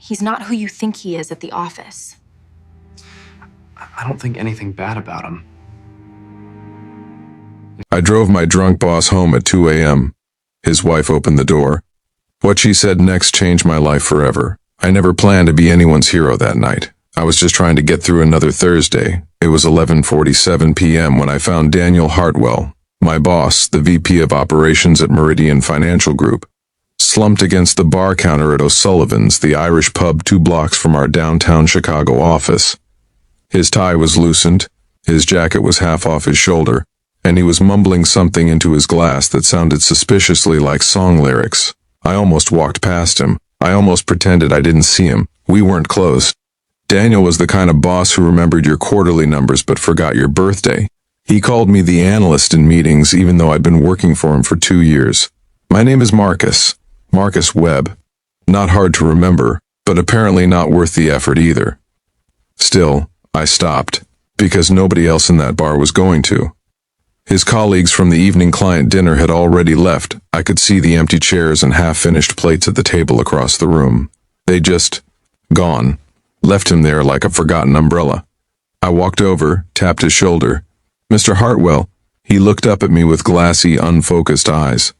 He's not who you think he is at the office. I don't think anything bad about him. I drove my drunk boss home at 2 a.m. His wife opened the door. What she said next changed my life forever. I never planned to be anyone's hero that night. I was just trying to get through another Thursday. It was 11:47 p.m. when I found Daniel Hartwell, my boss, the VP of Operations at Meridian Financial Group, slumped against the bar counter at O'Sullivan's, the Irish pub 2 blocks from our downtown Chicago office. His tie was loosened, his jacket was half off his shoulder, and he was mumbling something into his glass that sounded suspiciously like song lyrics. I almost walked past him. I almost pretended I didn't see him. We weren't close. Daniel was the kind of boss who remembered your quarterly numbers but forgot your birthday. He called me the analyst in meetings even though I'd been working for him for 2 years. My name is Marcus Webb. Not hard to remember, but apparently not worth the effort either. Still, I stopped, because nobody else in that bar was going to. His colleagues from the evening client dinner had already left. I could see the empty chairs and half-finished plates at the table across the room. They'd just gone, left him there like a forgotten umbrella. I walked over, tapped his shoulder. "Mr. Hartwell." He looked up at me with glassy, unfocused eyes.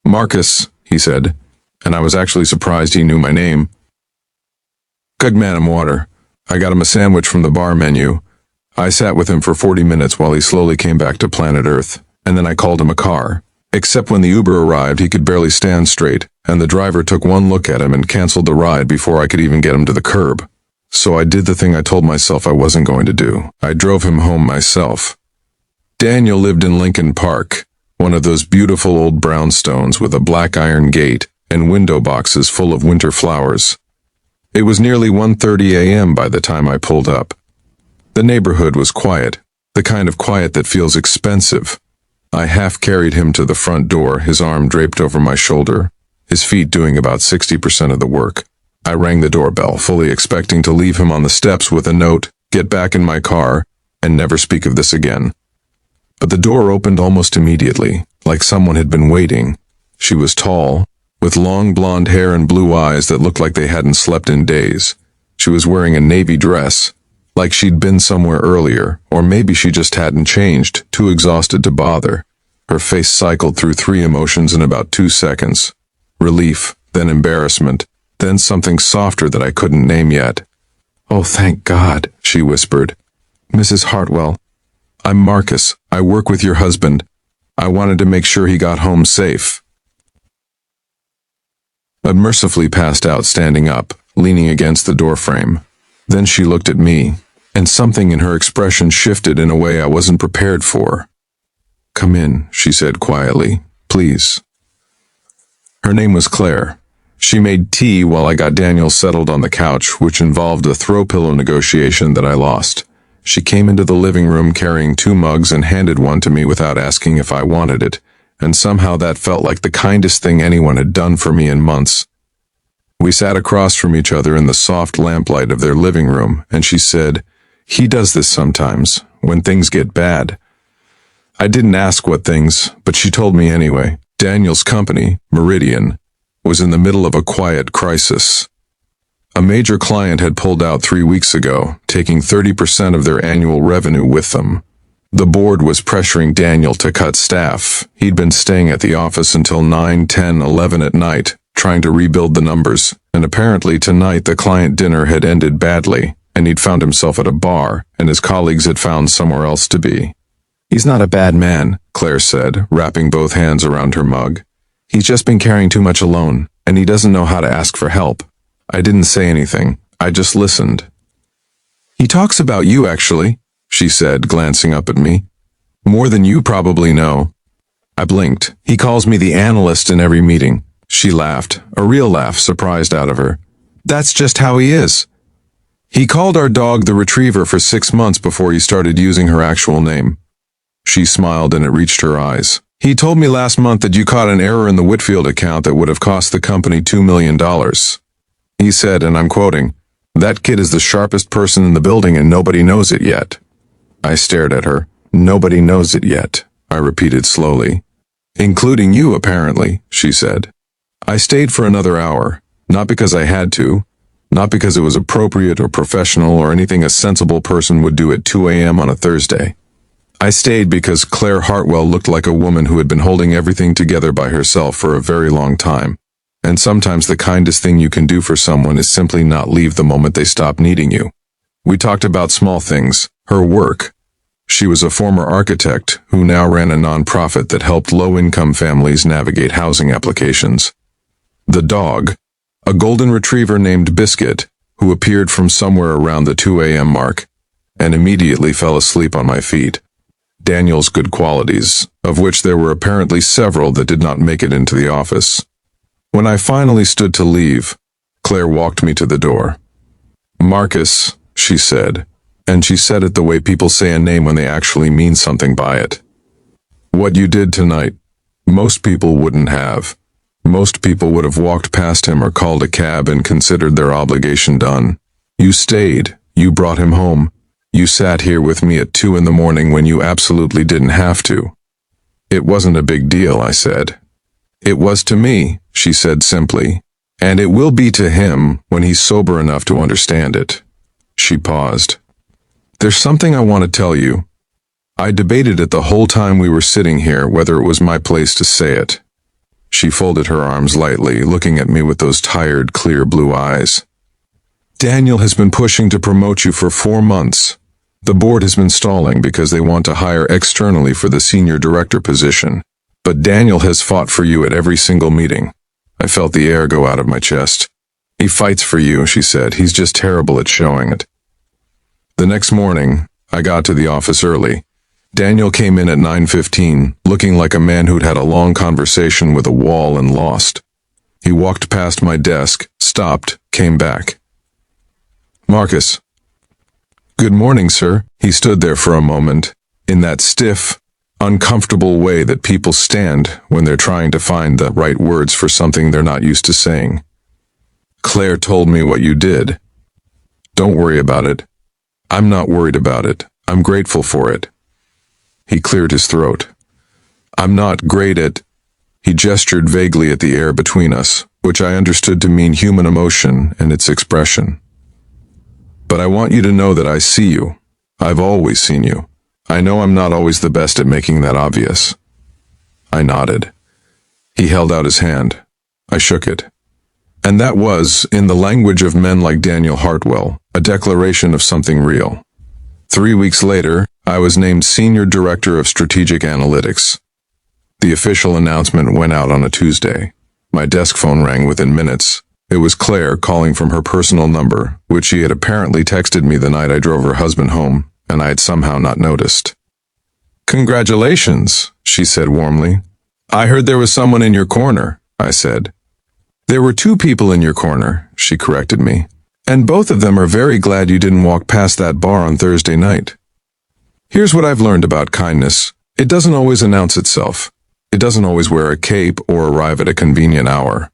"Marcus," he said, and I was actually surprised he knew my name. "Good man, him water." I got him a sandwich from the bar menu. I sat with him for 40 minutes while he slowly came back to planet Earth, and then I called him a car. Except when the Uber arrived, he could barely stand straight, and the driver took one look at him and canceled the ride before I could even get him to the curb. So I did the thing I told myself I wasn't going to do. I drove him home myself. Daniel lived in Lincoln Park, one of those beautiful old brownstones with a black iron gate and window boxes full of winter flowers. It was nearly 1:30 a.m. by the time I pulled up. The neighborhood was quiet, the kind of quiet that feels expensive. I half carried him to the front door, his arm draped over my shoulder, his feet doing about 60% of the work. I rang the doorbell, fully expecting to leave him on the steps with a note, "Get back in my car, and never speak of this again." But the door opened almost immediately, like someone had been waiting. She was tall, with long blonde hair and blue eyes that looked like they hadn't slept in days. She was wearing a navy dress, like she'd been somewhere earlier, or maybe she just hadn't changed, too exhausted to bother. Her face cycled through 3 emotions in about 2 seconds. Relief, then embarrassment, then something softer that I couldn't name yet. "Oh, thank God," she whispered. "Mrs. Hartwell, I'm Marcus. I work with your husband. I wanted to make sure he got home safe." I mercifully passed out standing up, leaning against the doorframe. Then she looked at me, and something in her expression shifted in a way I wasn't prepared for. "Come in," she said quietly. "Please." Her name was Claire. She made tea while I got Daniel settled on the couch, which involved a throw pillow negotiation that I lost. She came into the living room carrying 2 mugs and handed one to me without asking if I wanted it, and somehow that felt like the kindest thing anyone had done for me in months. We sat across from each other in the soft lamplight of their living room, and she said, "He does this sometimes, when things get bad." I didn't ask what things, but she told me anyway. Daniel's company, Meridian, was in the middle of a quiet crisis. A major client had pulled out 3 weeks ago, taking 30% of their annual revenue with them. The board was pressuring Daniel to cut staff. He'd been staying at the office until 9, 10, 11 at night, trying to rebuild the numbers, and apparently tonight the client dinner had ended badly, and he'd found himself at a bar, and his colleagues had found somewhere else to be. "He's not a bad man," Claire said, wrapping both hands around her mug. "He's just been carrying too much alone, and he doesn't know how to ask for help." I didn't say anything. I just listened. "He talks about you, actually," she said, glancing up at me. "More than you probably know." I blinked. "He calls me the analyst in every meeting." She laughed, a real laugh surprised out of her. "That's just how he is. He called our dog the Retriever for 6 months before he started using her actual name." She smiled and it reached her eyes. "He told me last month that you caught an error in the Whitfield account that would have cost the company $2 million. He said, and I'm quoting, 'That kid is the sharpest person in the building and nobody knows it yet.'" I stared at her. "Nobody knows it yet," I repeated slowly. "Including you, apparently," she said. I stayed for another hour, not because I had to, Not because it was appropriate or professional or anything a sensible person would do at 2 a.m. on a Thursday. I stayed because Claire Hartwell looked like a woman who had been holding everything together by herself for a very long time. And sometimes the kindest thing you can do for someone is simply not leave the moment they stop needing you. We talked about small things, her work. She was a former architect who now ran a nonprofit that helped low-income families navigate housing applications. The dog, a golden retriever named Biscuit, who appeared from somewhere around the 2 a.m. mark, and immediately fell asleep on my feet. Daniel's good qualities, of which there were apparently several that did not make it into the office. When I finally stood to leave, Claire walked me to the door. "Marcus," she said, and she said it the way people say a name when they actually mean something by it. "What you did tonight, most people wouldn't have. Most people would have walked past him or called a cab and considered their obligation done. You stayed, you brought him home. You sat here with me at 2 in the morning when you absolutely didn't have to." "It wasn't a big deal," I said. "It was to me," she said simply, "and it will be to him when he's sober enough to understand it." She paused. "There's something I want to tell you. I debated it the whole time we were sitting here whether it was my place to say it." She folded her arms lightly, looking at me with those tired, clear blue eyes. "Daniel has been pushing to promote you for 4 months. The board has been stalling because they want to hire externally for the senior director position. But Daniel has fought for you at every single meeting." I felt the air go out of my chest. "He fights for you," she said. "He's just terrible at showing it." The next morning, I got to the office early. Daniel came in at 9:15, looking like a man who'd had a long conversation with a wall and lost. He walked past my desk, stopped, came back. "Marcus." "Good morning, sir." He stood there for a moment, in that stiff, uncomfortable way that people stand when they're trying to find the right words for something they're not used to saying. "Claire told me what you did. Don't worry about it. I'm not worried about it. I'm grateful for it." He cleared his throat. "I'm not great at—" He gestured vaguely at the air between us, which I understood to mean human emotion and its expression. "But I want you to know that I see you. I've always seen you. I know I'm not always the best at making that obvious." I nodded. He held out his hand. I shook it. And that was, in the language of men like Daniel Hartwell, a declaration of something real. 3 weeks later, I was named Senior Director of Strategic Analytics. The official announcement went out on a Tuesday. My desk phone rang within minutes. It was Claire calling from her personal number, which she had apparently texted me the night I drove her husband home, and I had somehow not noticed. "Congratulations," she said warmly. "I heard there was someone in your corner," I said. "There were 2 people in your corner," she corrected me. "And both of them are very glad you didn't walk past that bar on Thursday night." Here's what I've learned about kindness. It doesn't always announce itself. It doesn't always wear a cape or arrive at a convenient hour.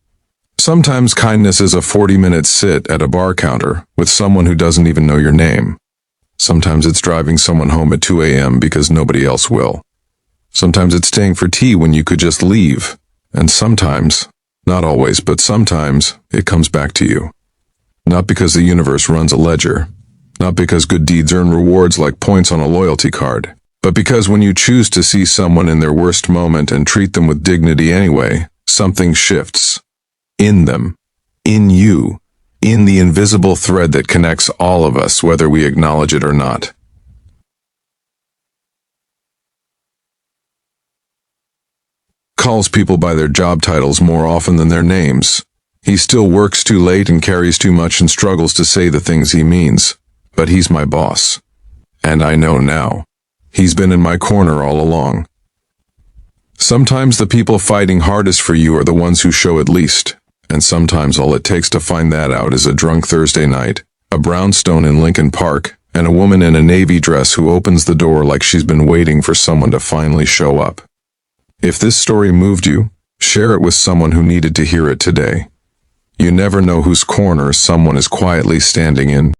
Sometimes kindness is a 40-minute sit at a bar counter with someone who doesn't even know your name. Sometimes it's driving someone home at 2 a.m. because nobody else will. Sometimes it's staying for tea when you could just leave. And sometimes, not always, but sometimes, it comes back to you. Not because the universe runs a ledger. Not because good deeds earn rewards like points on a loyalty card. But because when you choose to see someone in their worst moment and treat them with dignity anyway, something shifts. In them. In you. In the invisible thread that connects all of us, whether we acknowledge it or not. Calls people by their job titles more often than their names. He still works too late and carries too much and struggles to say the things he means. But he's my boss. And I know now. He's been in my corner all along. Sometimes the people fighting hardest for you are the ones who show it least. And sometimes all it takes to find that out is a drunk Thursday night, a brownstone in Lincoln Park, and a woman in a navy dress who opens the door like she's been waiting for someone to finally show up. If this story moved you, share it with someone who needed to hear it today. You never know whose corner someone is quietly standing in.